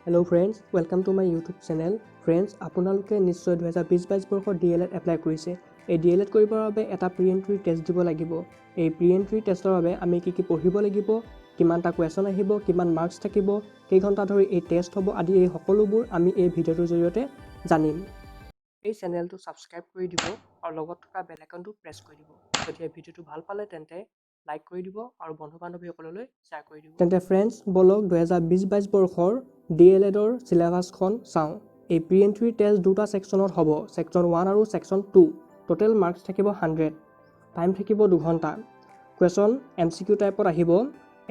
Hello friends, welcome to my YouTube channel. Friends, আপোনালোকে নিশ্চয় 2020-22 বৰ্ষৰ DLED এপ্লাই কৰিছে। এই DLED কৰিবৰ বাবে এটা প্ৰি এন্ট্ৰি টেষ্ট দিব লাগিব। এই প্ৰি এন্ট্ৰি টেষ্টৰ বাবে আমি কি পঢ়িব লাগিব, কিমানটা কোৱেশ্যন আহিব, কিমান মাৰ্কছ থাকিব, কেই ঘণ্টা ধৰি এই টেষ্ট হ'ব আদি এই সকলোবোৰ আমি এই ভিডিঅ'টোৰ জৰিয়তে জানিম। এই চেনেলটো ছাবস্ক্ৰাইব কৰি দিব আৰু লগত থকা বেল আইকনটো প্ৰেছ কৰি দিব। যদি এই ভিডিঅ'টো ভাল পালে তেন্তে লাইক কৰি দিব আৰু বন্ধু-বান্ধৱীসকললৈ শ্বেয়াৰ কৰি দিব। তেন্তে ফ্ৰেণ্ডছ, বলক 2020-22 বৰ্ষৰ DLEDৰ চিলেবাছখন চাওঁ। এই প্ৰি এন্ট্ৰি টেষ্ট দুটা ছেকশ্যনত হ'ব, ছেকশ্যন 1 আৰু ছেকশ্যন 2। টোটেল মাৰ্কছ থাকিব 100, টাইম থাকিব 2 ঘণ্টা। কুৱেশ্যন MCQ টাইপত আহিব।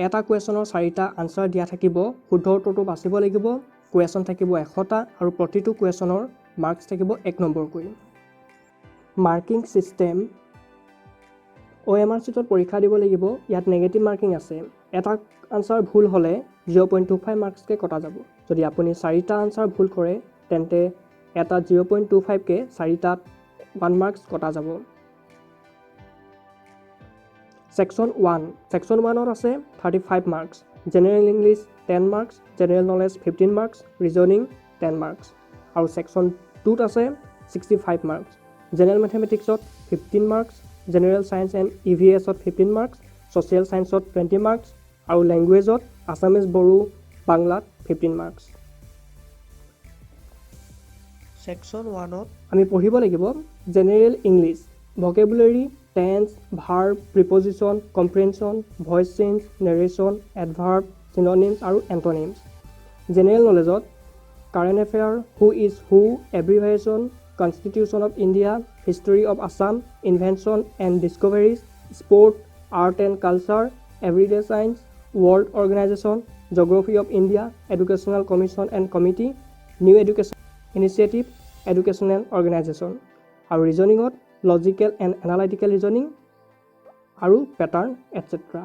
এটা কুৱেশ্যনৰ 4টা আনচাৰ দিয়া থাকিব, শুদ্ধ উত্তৰটো বাচিব লাগিব। কুৱেশ্যন থাকিব 100টা আৰু প্ৰতিটো কুৱেশ্যনৰ মাৰ্কছ থাকিব 1 নম্বৰকৈ। মাৰ্কিং ছিষ্টেম OMR চিটত পৰীক্ষা দিব লাগিব। ইয়াত নেগেটিভ মাৰ্কিং আছে। এটা আনচাৰ ভুল হ'লে 0.25 মাৰ্কছকৈ কটা যাব। যদি আপুনি 4টা আনচাৰ ভুল কৰে তেন্তে এটা 0.25কৈ 4টাত 1 মাৰ্কছ কটা যাব। ছেকশ্যন 1 ত আছে 35 marks, general English 10 marks, general knowledge 15 marks, reasoning 10 marks. আৰু ছেকশ্যন 2ত আছে 65 মাৰ্কছ, জেনেৰেল মেথমেটিক্সত 15 মাৰ্কছ, জেনেৰেল ছায়েন্স এণ্ড EVSত 15 মাৰ্কছ, ছ'চিয়েল ছায়েন্সত 20 মাৰ্কছ আৰু লেংগুৱেজত আছামিজ, বড়ো, বাংলাত 15 মাৰ্কছ। ছেকশ্যন 1ত আমি পঢ়িব লাগিব general English, vocabulary, tense, verb, preposition, comprehension, voice change, narration, adverb, synonyms আৰু এণ্টনিমছ। জেনেৰেল নলেজত current affair, who is who, এব্ৰিভিয়েশ্যন, constitution of India, history of Assam, invention and discoveries, sport, art and culture, everyday science, world organisation, geography of India, educational commission and committee, new education initiative, educational organisation. আৰু ৰিজনিঙত logical and analytical reasoning আৰু pattern etcetera.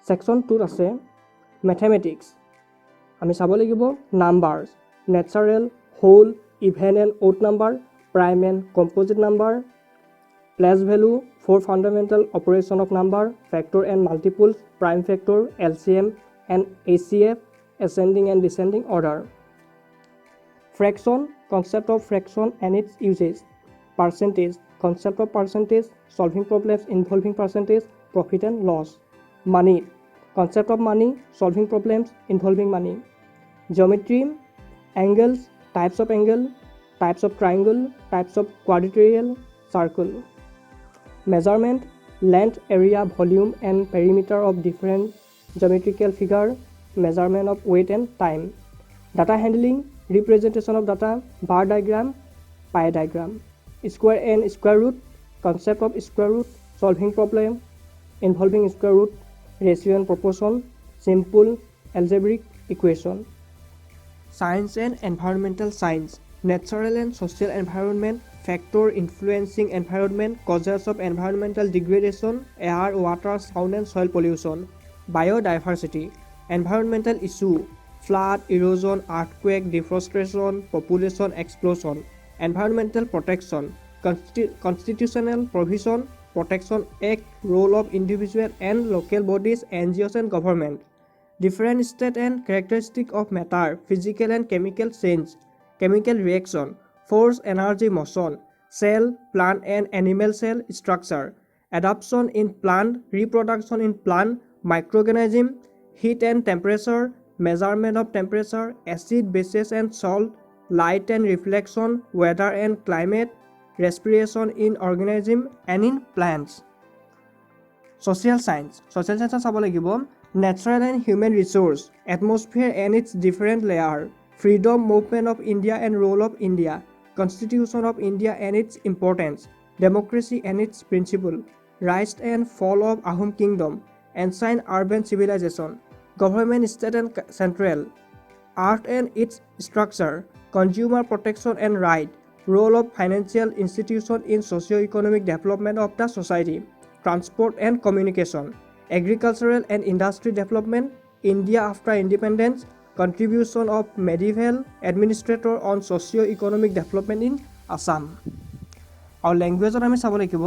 Section 2ত আছে mathematics. আমি চাব লাগিব numbers, natural, whole, even and odd number, prime and composite number, place value, 4 fundamental operation of number, factor and multiples, prime factor, LCM and HCF, ascending and descending order. Fraction, concept of fraction and its uses. Percentage, concept of percentage, solving problems involving percentage, profit and loss. Money, concept of money, solving problems involving money. Geometry, angles, types of angle, types of triangle, types of quadrilateral, circle. Measurement, length, area, volume and perimeter of different geometrical figure, measurement of weight and time. Data handling, representation of data, bar diagram, pie diagram. Square and square root, concept of square root, solving problem involving square root, ratio and proportion, simple algebraic equation. Science and environmental science, natural and social environment, factor influencing environment, causes of environmental degradation, air, water, sound and soil pollution. Biodiversity, environmental issue, flood, erosion, earthquake, deforestation, population explosion. Environmental protection, constitutional provision, protection act, role of individual and local bodies, NGOs and government. Different state and characteristic of matter, physical and chemical change, chemical reaction, force, energy, motion, cell, plant and animal cell structure, adaptation in plant, reproduction in plant, microorganism, heat and temperature, measurement of temperature, acid, bases and salt, light and reflection, weather and climate, respiration in organism and in plants. Social science চাব লাগিব natural and human resource, atmosphere and its different layer, freedom movement of India and role of India, constitution of India and its importance, democracy and its principle, rise and fall of Ahom kingdom, ancient urban civilization, government state and central, art and its structure, consumer protection and right, role of financial institution in socio-economic development of the society, transport and communication, agricultural and industry development, India after independence, contribution of medieval administrator on socio-economic development in Assam. Our language আমি চাব লাগিব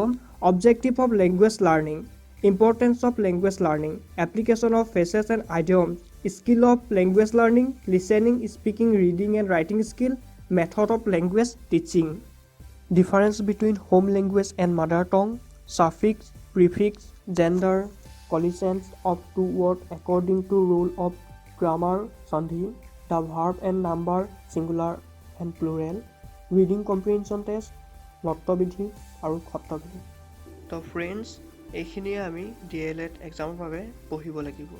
objective of language learning, Importance of language learning, application of phrases and idioms, skill of language learning, listening, speaking, reading and writing skill, method of language teaching. Difference between home language and mother tongue, suffix, prefix, gender, collisions of two words according to rule of grammar, sandhi, the verb and number, singular and plural, reading comprehension test, নট্যবিধি আৰু খট্টবিধি। তো friends, এইখিনিয়ে আমি DLED এক্সামৰ বাবে পঢ়িব লাগিব।